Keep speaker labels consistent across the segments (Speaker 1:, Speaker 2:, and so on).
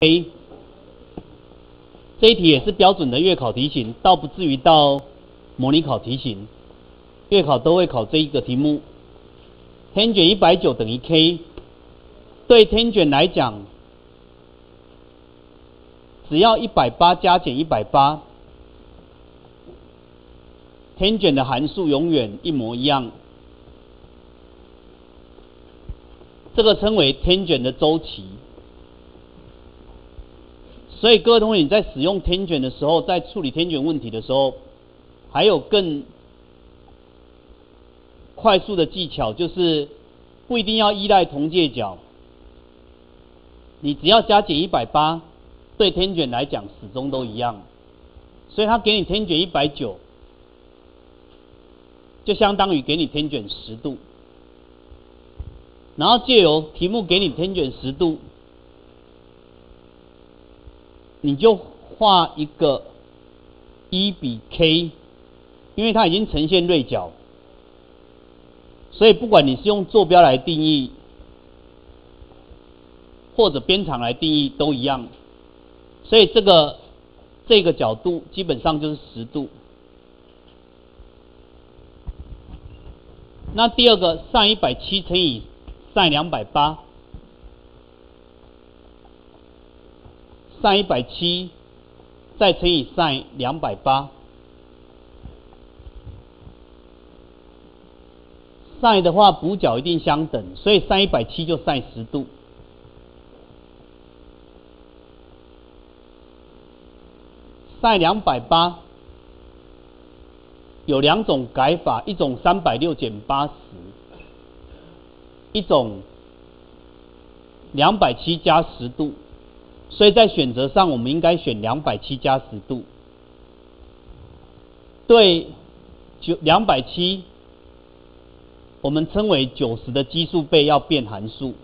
Speaker 1: A 这一题也是标准的月考题型，倒不至于到模拟考题型。月考都会考这一个题目 ，tan 卷190等于 k。对 tan 卷来讲，只要180加减180，tan 卷的函数永远一模一样。这个称为 tan 卷的周期。所以各位同学，你在使用 tan 卷的时候，在处理 tan 卷问题的时候，还有更快速的技巧，就是不一定要依赖同介角，你只要加减180，对 tan 卷来讲始终都一样。所以他给你 tan 卷190，就相当于给你 tan 卷10度，然后借由题目给你 tan 卷10度。你就画一个1比 k， 因为它已经呈现锐角，所以不管你是用坐标来定义，或者边长来定义都一样。所以这个角度基本上就是10度。那第二个 sin170乘以 sin280。sin170再乘以 sin280， sin 的话补角一定相等，所以 sin170就 sin 10度。sin280有两种改法，一种360减80，一种270加10度。所以在选择上，我们应该选270加10度。对270，我们称为90的奇数倍要变函数。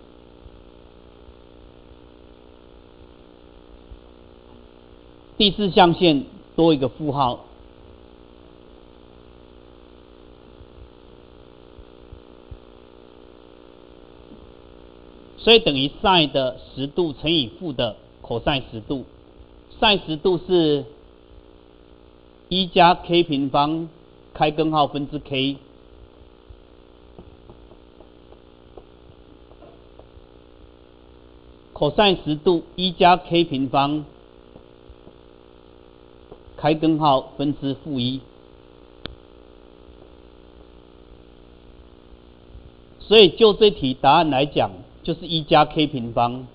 Speaker 1: 第四象限多一个负号。所以等于 sin 的10度乘以负的 cos 10度。sin 10度是1加 k 平方开根号分之 k。cos 10度1加 k 平方开根号分之负1。所以就这题答案来讲，就是1加 k 平方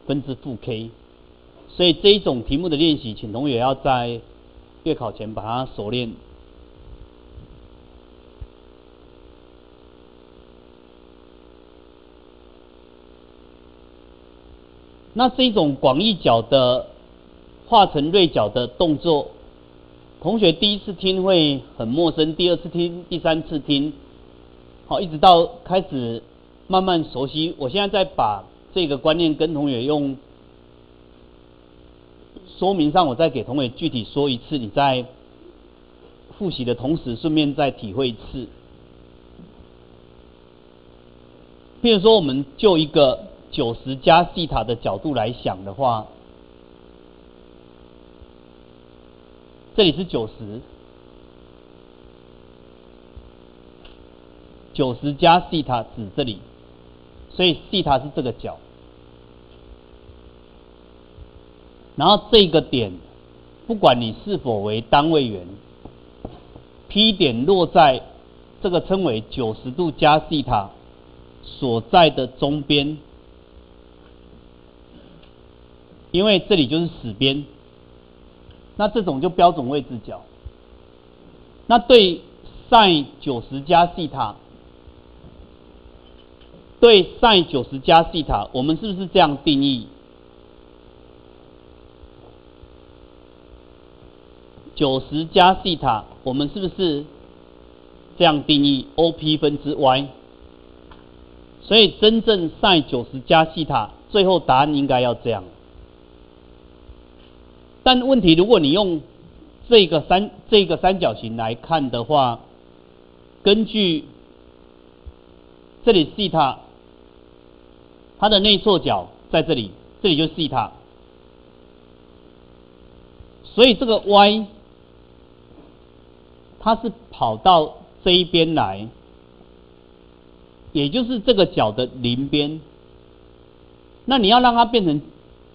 Speaker 1: 分之负 k。所以这一种题目的练习，请同学要在月考前把它熟练。那这种广义角的化成锐角的动作，同学第一次听会很陌生，第二次听，第三次听，好，一直到开始慢慢熟悉。我现在再把这个观念跟同学用说明上，我再给同学具体说一次，你在复习的同时，顺便再体会一次。譬如说，我们就一个90加西塔的角度来想的话，这里是90加西塔指这里，所以西塔是这个角。然后这个点，不管你是否为单位圆 ，P 点落在这个称为90度加西塔所在的中边，因为这里就是死边，那这种就标准位置角。那对 sin 90加西塔，对 sin 90加西塔，我们是不是这样定义？90加西塔，我们是不是这样定义 ？OP 分之 y。所以真正 sin 90加西塔，最后答案应该要这样。但问题，如果你用这个三角形来看的话，根据这里西塔，它的内错角在这里这里就是西塔。所以这个 y 它是跑到这一边来，也就是这个角的邻边。那你要让它变成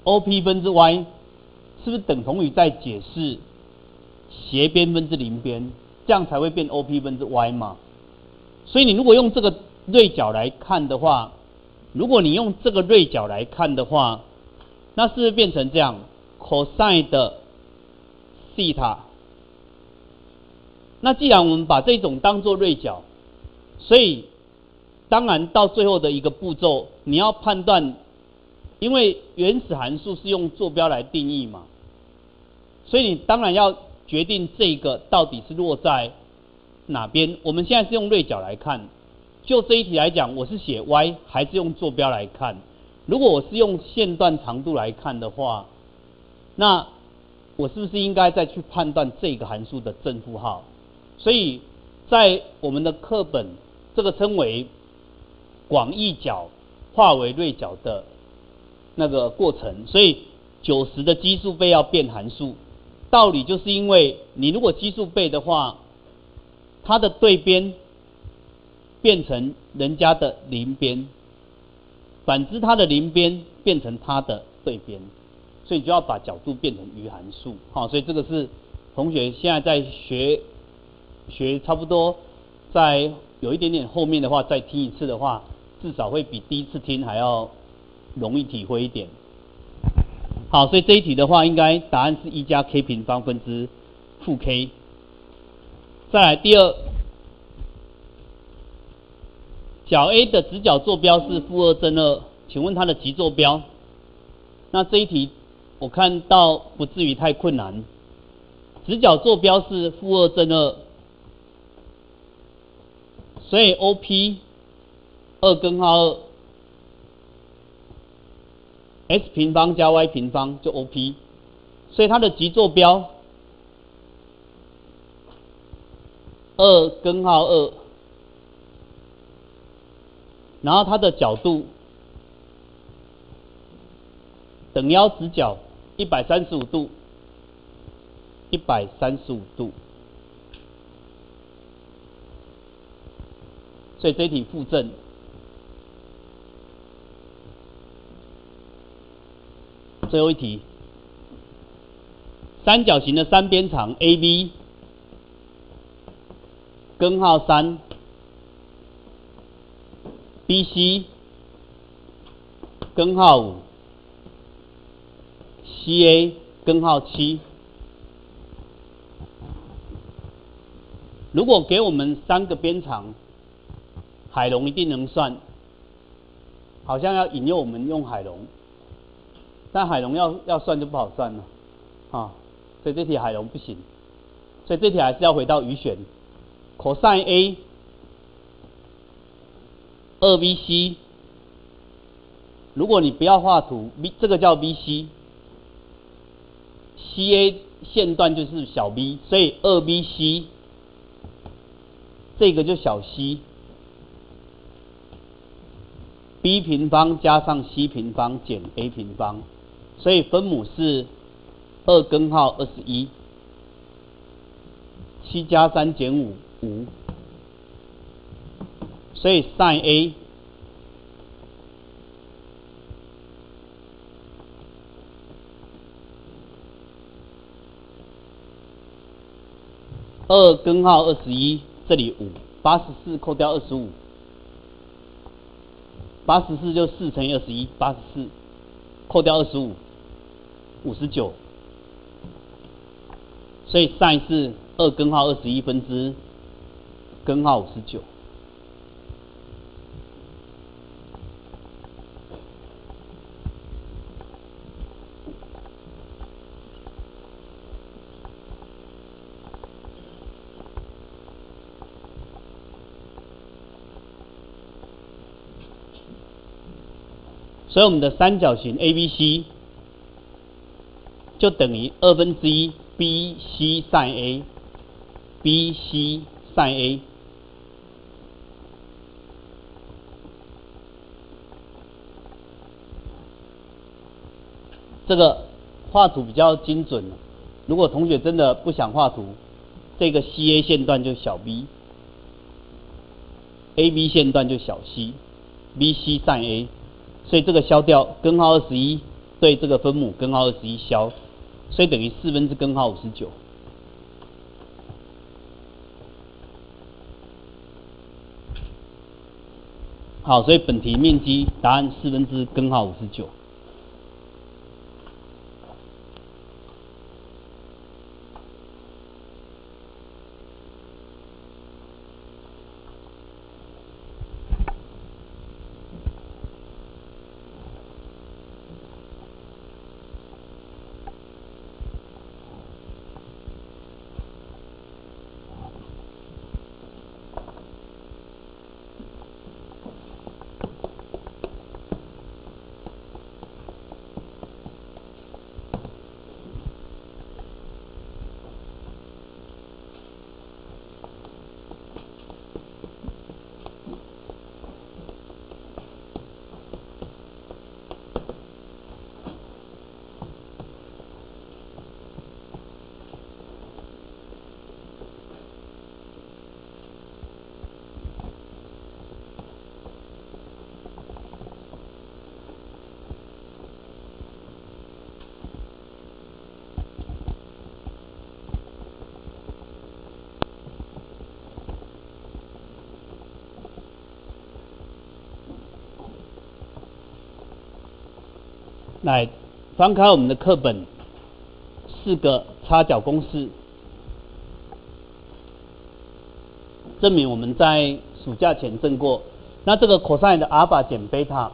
Speaker 1: OP 分之 y， 是不是等同于在解释斜边分之邻边，这样才会变 OP 分之 y 嘛？所以你如果用这个锐角来看的话，如果你用这个锐角来看的话，那是不是变成这样 cosine 的西塔？那既然我们把这种当作锐角，所以当然到最后的一个步骤，你要判断，因为原始函数是用坐标来定义嘛，所以你当然要决定这个到底是落在哪边。我们现在是用锐角来看，就这一题来讲，我是写 y 还是用坐标来看？如果我是用线段长度来看的话，那我是不是应该再去判断这个函数的正负号？所以在我们的课本，这个称为广义角化为锐角的那个过程。所以90的奇数倍要变函数，道理就是因为你如果奇数倍的话，它的对边变成人家的邻边，反之它的邻边变成它的对边，所以你就要把角度变成余函数。好，所以这个是同学现在在学差不多，在有一点点后面的话，再听一次的话，至少会比第一次听还要容易体会一点。好，所以这一题的话，应该答案是1加 k 平方分之负 k。再来第二，角 A 的直角坐标是负2正2，请问它的极坐标？那这一题我看到不至于太困难。直角坐标是负2正2，所以 OP 2根号2 x 平方加 y 平方就 OP， 所以它的极坐标2根号2，然后它的角度等腰直角135度，135度，所以这一题负正。最后一题，三角形的三边长 AB 根号3 BC 根号5 CA 根号7。如果给我们3个边长，海龙一定能算，好像要引诱我们用海龙，但海龙要算就不好算了啊，所以这题海龙不行，所以这题还是要回到余弦 cosine A 2BC， 如果你不要画图，这个叫 BC， CA 线段就是小 b， 所以 2BC 这个就小 c， b 平方加上 c 平方减 a 平方，所以分母是2根号21， 7加3减5 5，所以 sin A 2根号21，这里5， 84扣掉25， 84就4乘以21， 84扣掉25， 59，所以 sin 是2根号21分之根号59。所以我们的三角形 ABC 就等于1/2 BC sin A BC sin A，这个画图比较精准。如果同学真的不想画图，这个 CA 线段就小 b，AB 线段就小 c，BC sin A， 所以这个消掉根号21对这个分母根号21消，所以等于4分之根号59。好，所以本题面积答案4分之根号59。来翻开我们的课本，4个差角公式，证明我们在暑假前证过。那这个 cosine 的阿尔法减贝塔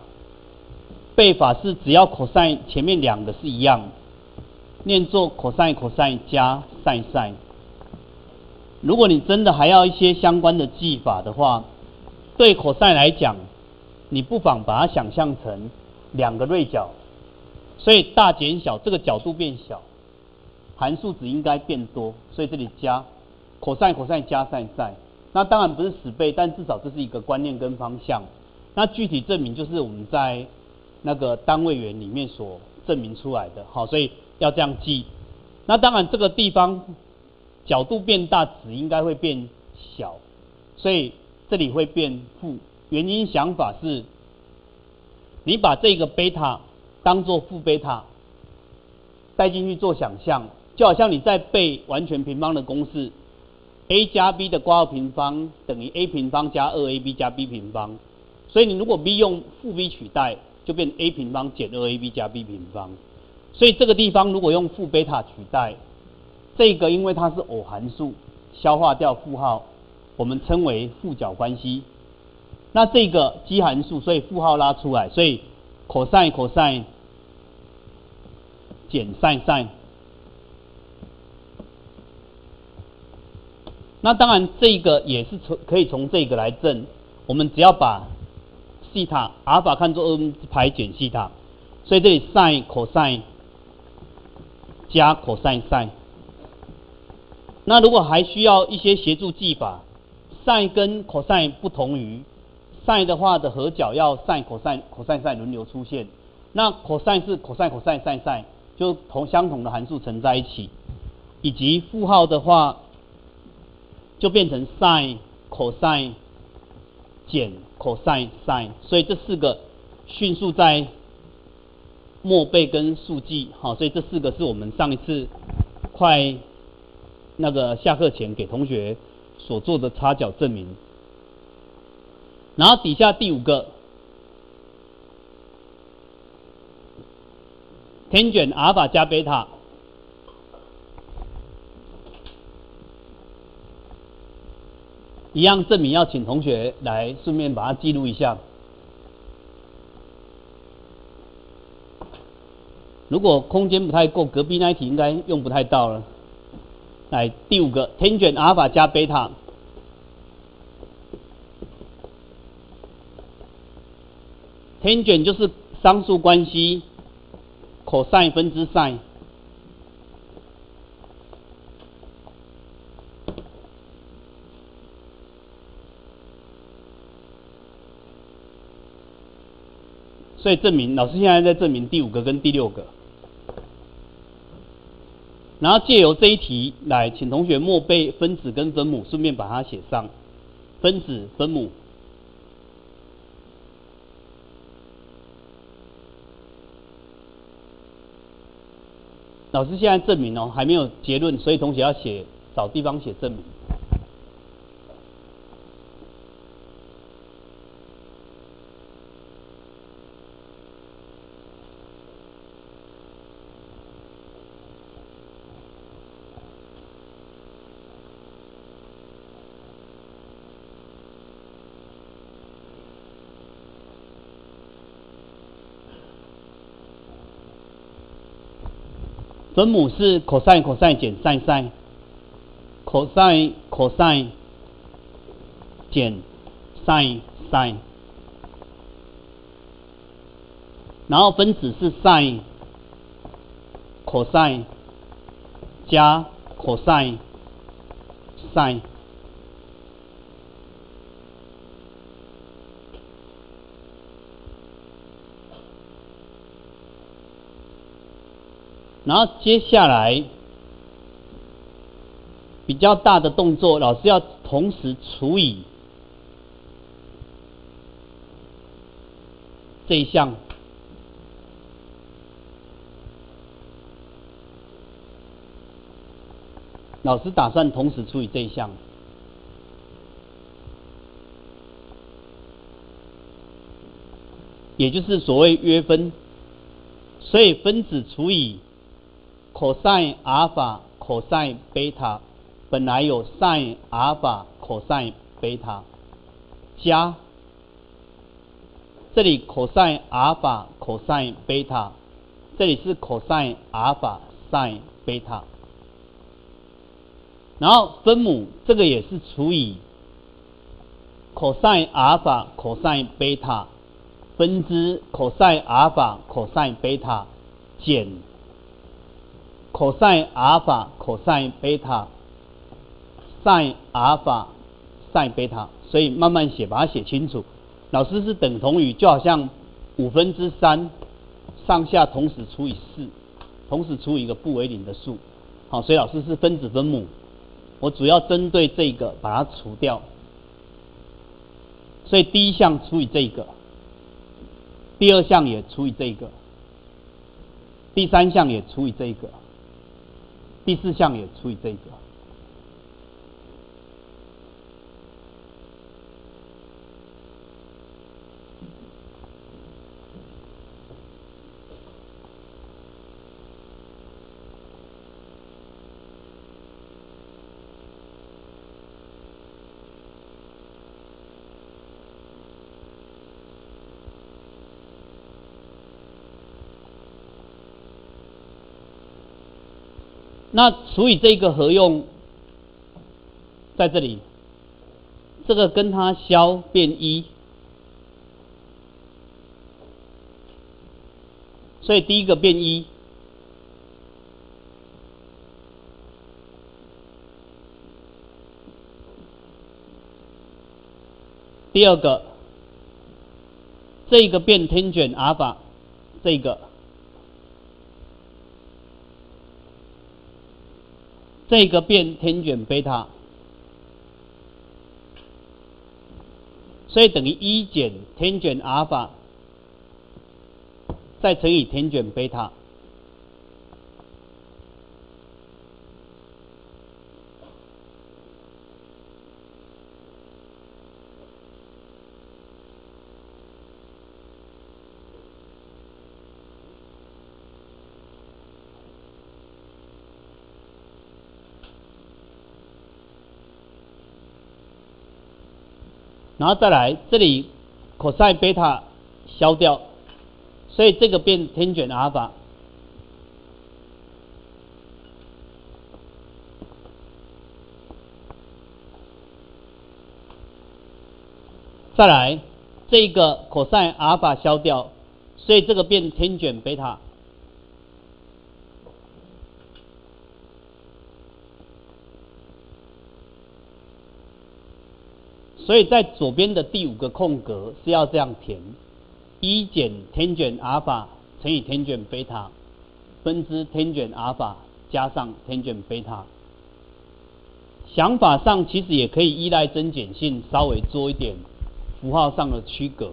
Speaker 1: 背法是只要 cosine 前面2个是一样，念作 cosine 加 sin。如果你真的还要一些相关的记法的话，对 cosine 来讲，你不妨把它想象成2个锐角。所以大减小，这个角度变小，函数值应该变多，所以这里加 cosine 加 sin。那当然不是死背，但至少这是一个观念跟方向。那具体证明就是我们在那个单位元里面所证明出来的，好，所以要这样记。那当然这个地方角度变大，值应该会变小，所以这里会变负。原因想法是，你把这个贝塔当做负贝塔带进去做想象，就好像你在背完全平方的公式 ，a 加 b 的括号平方等于 a 平方加 2ab 加 b 平方，所以你如果 b 用负 b 取代，就变 a 平方减 2ab 加 b 平方。所以这个地方如果用负贝塔取代，这个因为它是偶函数，消化掉负号，我们称为负角关系。那这个奇函数，所以负号拉出来，所以 cosine 减 sin。那当然这个也是可以从这个来证，我们只要把西塔阿尔法看作2分之派减西塔，所以这里 sin cosine 加 cosine sin。那如果还需要一些协助记法 ，sin 跟 cosine 不同于 sin 的话的合角要 sin cosine sin 轮流出现，那 cosine 是 cosine sin， 就相同的函数乘在一起，以及负号的话就变成 sin cosine 减 cosine sin， 所以这4个迅速在默背跟速记，好，所以这4个是我们上一次快那个下课前给同学所做的差角证明。然后底下第5个 tangent 阿尔法加贝塔，一样证明要请同学来顺便把它记录一下。如果空间不太够，隔壁那一题应该用不太到了。来，第5个 tangent 阿尔法加贝塔。tangent 就是商数关系 cosine 分之 sin， 所以证明老师现在在证明第5个跟第6个。然后借由这一题来，请同学默背分子跟分母，顺便把它写上。分子、分母。老师现在证明哦，还没有结论，所以同学要找地方写证明。分母是 cos cos 减 sin sin cos cos 减 sin sin， 然后分子是 sin cos 加 cos sin。然后接下来比较大的动作，老师要同时除以这一项，老师打算同时除以这一项，也就是所谓约分，所以分子除以 cos 阿尔法 cos 贝塔，本来有 sin 阿尔法 cos 贝塔，加这里 cos 阿尔法 cos 贝塔，这里是 cos 阿尔法 sin 贝塔，然后分母这个也是除以 cos 阿尔法 cos 贝塔分之 cos 阿尔法 cos 贝塔减 cos 阿尔法 cos 贝塔 sin 阿尔法 sin 贝塔，所以慢慢写，把它写清楚。老师是等同于，就好像3/5上下同时除以4，同时除以一个不为0的数。好，所以老师是分子分母，我主要针对这个把它除掉。所以第一项除以这个，第二项也除以这个，第三项也除以这个，第四项也除以这个。那除以这个合用在这里，这个跟它消变1，所以第一个变1，第二个这个变 tangent 阿尔法，这个变 tangent 贝塔，所以等于1减 tangent 阿尔法，再乘以 tangent 贝塔。然后再来，这里 cos 贝塔消掉，所以这个变 tangent 阿尔法。再来，这个 cos 阿尔法消掉，所以这个变 tangent 贝塔。所以在左边的第5个空格是要这样填：1减 tangent 阿尔法乘以 tangent 贝塔分之 tangent 阿尔法加上 tangent 贝塔。想法上其实也可以依赖增减性，稍微做一点符号上的区隔。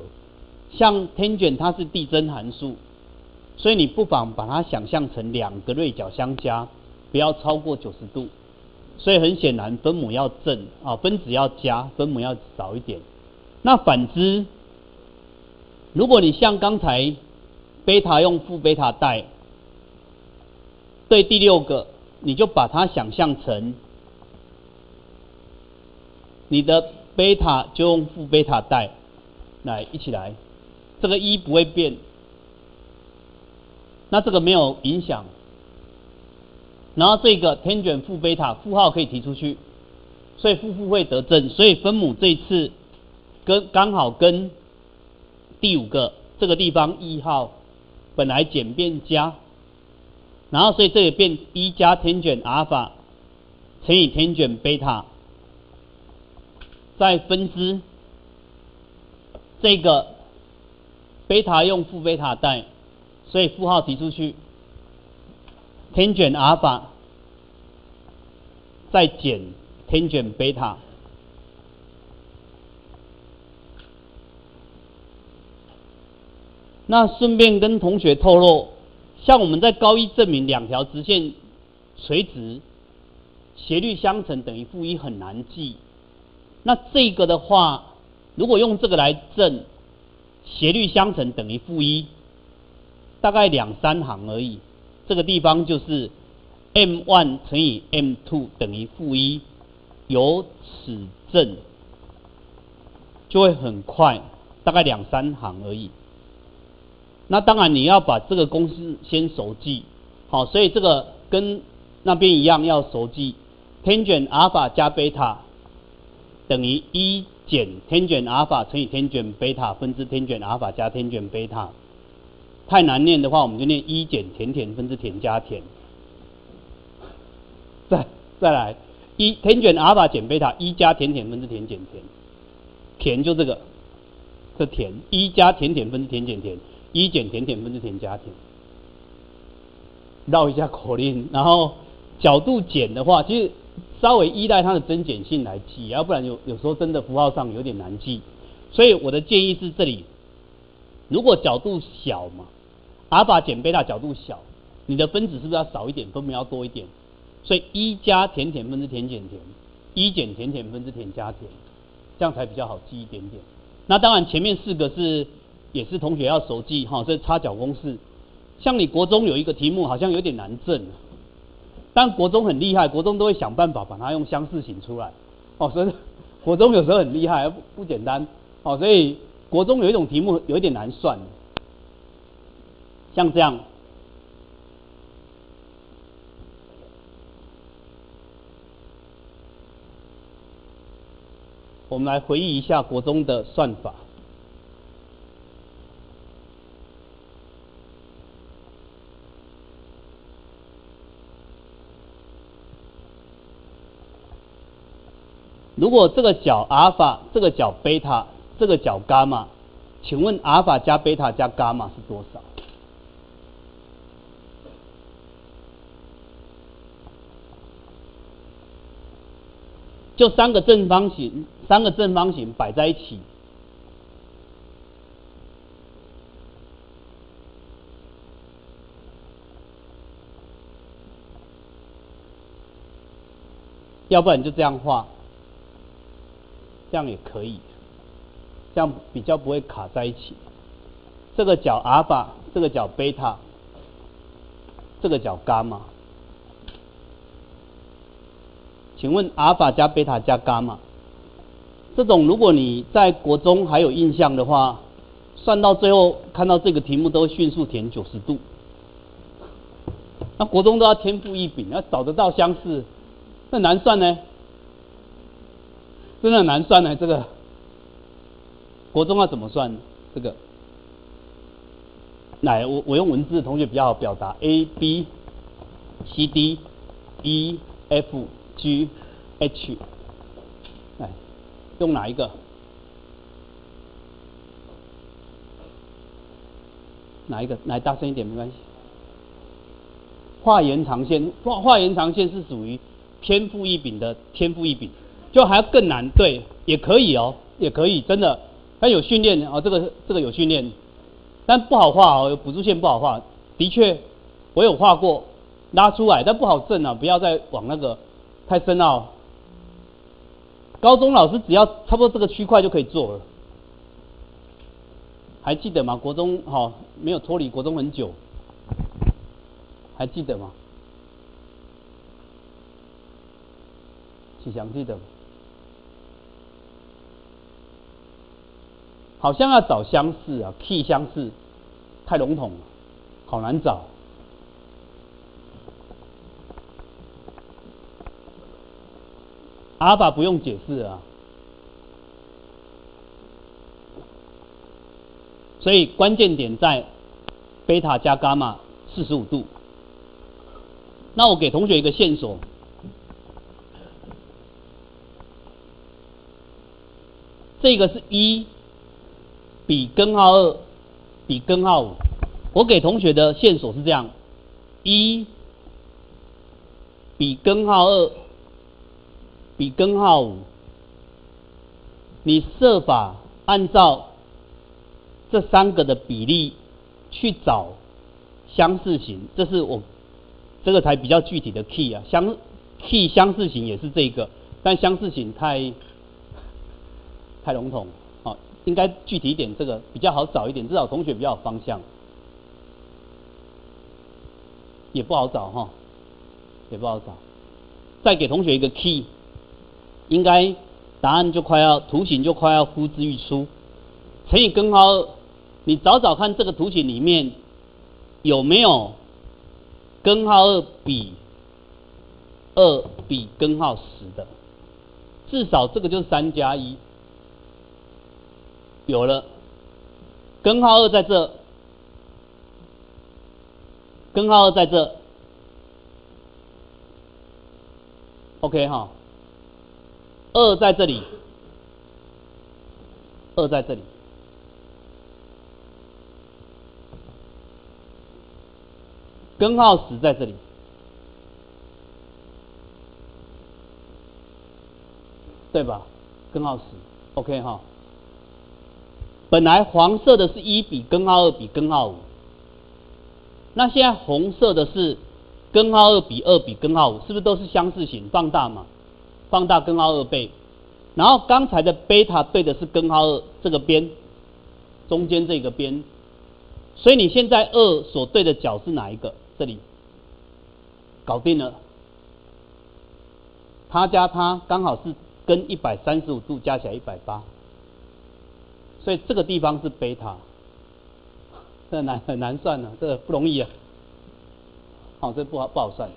Speaker 1: 像 tangent 它是递增函数，所以你不妨把它想象成两个锐角相加，不要超过90度。所以很显然分母要正啊，分子要加，分母要少一点。那反之，如果你像刚才贝塔用负贝塔带，对第6个，你就把它想象成你的贝塔就用负贝塔带，来一起来，这个一不会变，那这个没有影响。然后这个 tangent 负贝塔负号可以提出去，所以负会得正，所以分母这一次刚好跟第5个这个地方1号本来减变加，然后所以这里变1加 tangent 阿尔法乘以 tangent 贝塔，再分之这个贝塔用负贝塔带，所以负号提出去 tangent 阿尔法再减 tangent 贝塔。那顺便跟同学透露，像我们在高一证明两条直线垂直斜率相乘等于-1很难记。那这个的话，如果用这个来证斜率相乘等于-1，大概2-3行而已。这个地方就是 m1 乘以 m2 等于-1，由此证就会很快，大概2-3行而已。那当然你要把这个公式先熟记，好，所以这个跟那边一样要熟记 ，tangent 阿尔法加贝塔等于1减 tangent 阿尔法乘以 tangent 贝塔分之 tangent 阿尔法加 tangent 贝塔。太难念的话，我们就念1减甜甜分之甜加甜。再来，tangent 阿尔法减贝塔1加甜甜分之甜减甜，甜就这个，这甜1加甜甜分之甜减甜。1减甜甜分之甜加甜，绕一下口令，然后角度减的话，其实稍微依赖它的增减性来记，要不然有时候真的符号上有点难记。所以我的建议是这里，如果角度小嘛，阿尔法减贝塔角度小，你的分子是不是要少一点，分母要多一点？所以1加甜甜分之甜减甜，1减甜甜分之甜加甜，这样才比较好记一点点。那当然前面4个也是同学要熟记哈，这插角公式。像你国中有一个题目好像有点难证，但国中很厉害，国中都会想办法把它用相似型出来。哦，所以国中有时候很厉害，不简单。哦，所以国中有一种题目有一点难算，像这样。我们来回忆一下国中的算法。如果这个角阿尔法，这个角贝塔，这个角伽马，请问阿尔法加贝塔加伽马是多少？就三个正方形摆在一起，要不然你就这样画。这样也可以，这样比较不会卡在一起。这个角阿尔法，这个角贝塔，这个角伽马。请问阿尔法加贝塔加伽马，这种如果你在国中还有印象的话，算到最后看到这个题目都会迅速填90度。那国中都要天赋异禀，要找得到相似，那难算呢？真的很难算呢，这个国中要怎么算？这个，来，我用文字，同学比较好表达。A B C D E F G H， 来，用哪一个？哪一个？来，大声一点，没关系。画延长线，画延长线是属于天赋异禀的天赋异禀，就还要更难，对，也可以哦，也可以，真的，但有训练哦，这个有训练，但不好画哦，有辅助线不好画，的确我有画过，拉出来，但不好正啊，不要再往那个太深奥。高中老师只要差不多这个区块就可以做了，还记得吗？国中没有脱离国中很久，还记得吗？启祥记得吗？好像要找相似啊 ，key 相似，太笼统了，好难找。阿尔法不用解释啊，所以关键点在贝塔加伽马45度。那我给同学一个线索，这个是1比根号2比根号5。我给同学的线索是这样：1比根号2比根号5，你设法按照这3个的比例去找相似型，这是我这个才比较具体的 key 啊。key 相似型也是这个，但相似型太笼统，应该具体一点，这个比较好找一点，至少同学比较有方向。也不好找哈，也不好找。再给同学一个 key。应该答案图形就快要呼之欲出，乘以根号2，你找找看这个图形里面有没有根号2比根号10的，至少这个就是3+1，有了，根号2在这，根号2在这 ，OK 哈。2在这里，2在这里，根号10在这里，对吧？根号10 ，OK 哈。本来黄色的是1比根号2比根号5，那现在红色的是根号2比2比根号5，是不是都是相似型？放大嘛。放大根号2倍，然后刚才的贝塔对的是根号2这个边，中间这个边，所以你现在2所对的角是哪一个？这里，搞定了。它加它刚好是跟135度加起来180，所以这个地方是贝塔，这很难算啊，这个不容易啊。这不好算。